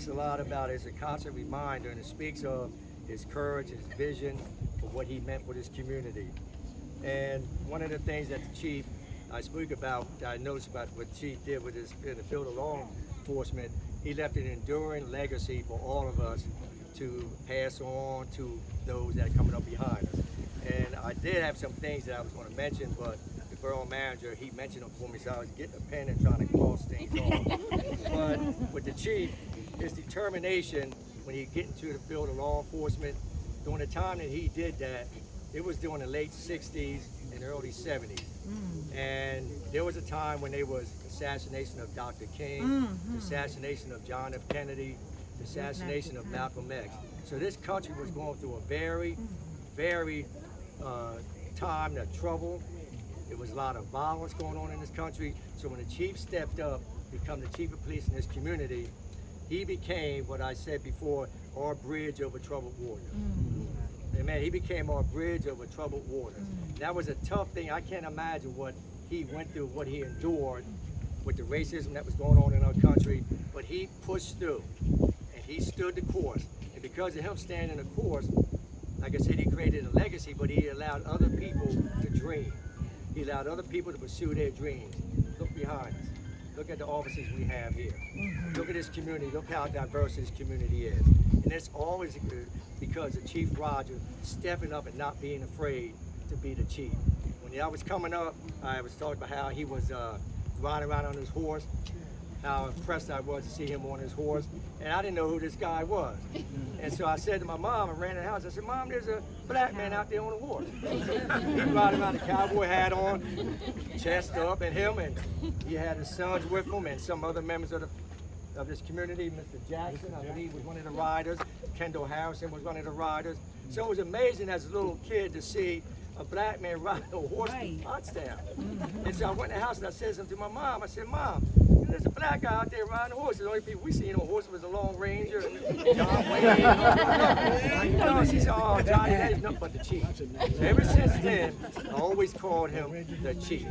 A lot about it. It's a constant reminder, and it speaks of his courage, his vision for what he meant for this community. And one of the things that the chief I spoke about, I noticed about what the chief did with his in the field of law enforcement, he left an enduring legacy for all of us to pass on to those that are coming up behind us. And I did have some things that I was going to mention, but the borough manager, he mentioned them for me, so I was getting a pen and trying to cross things off. But with the chief, his determination when he get into the field of law enforcement, during the time that he did that, it was during the late 60s and early 70s. And there was a time when there was assassination of Dr. King, the assassination of John F. Kennedy, the assassination of Malcolm X. So this country was going through a very, very time of trouble. There was a lot of violence going on in this country. So when the chief stepped up, become the chief of police in this community, he became what I said before, our bridge over troubled waters. Amen. He became our bridge over troubled waters. That was a tough thing. I can't imagine what he went through, what he endured with the racism that was going on in our country. But he pushed through, and he stood the course. And because of him standing the course, like I said, he created a legacy, but he allowed other people to dream. He allowed other people to pursue their dreams. Look behind us. Look at the offices we have here. Look at this community. Look how diverse this community is. And it's always because of Chief Rodgers stepping up and not being afraid to be the chief. When I was coming up, I was talking about how he was riding around on his horse, how impressed I was to see him on his horse. And I didn't know who this guy was. And so I said to my mom, I ran in the house, I said, Mom, there's a black man out there on a horse. He riding around, the cowboy hat on, chest up, and he had his sons with him and some other members of this community. Mr. Jackson, I believe, was one of the riders. Kendall Harrison was one of the riders. So it was amazing as a little kid to see a black man riding a horse through Pottstown. And so I went in the house and I said something to my mom. I said, Mom, there's a black guy out there riding a horse. The only people we seen on horse was a Long Ranger and John Wayne. You know, she said, oh, Johnny, that is nothing but the chief. So ever since then, I always called him the chief.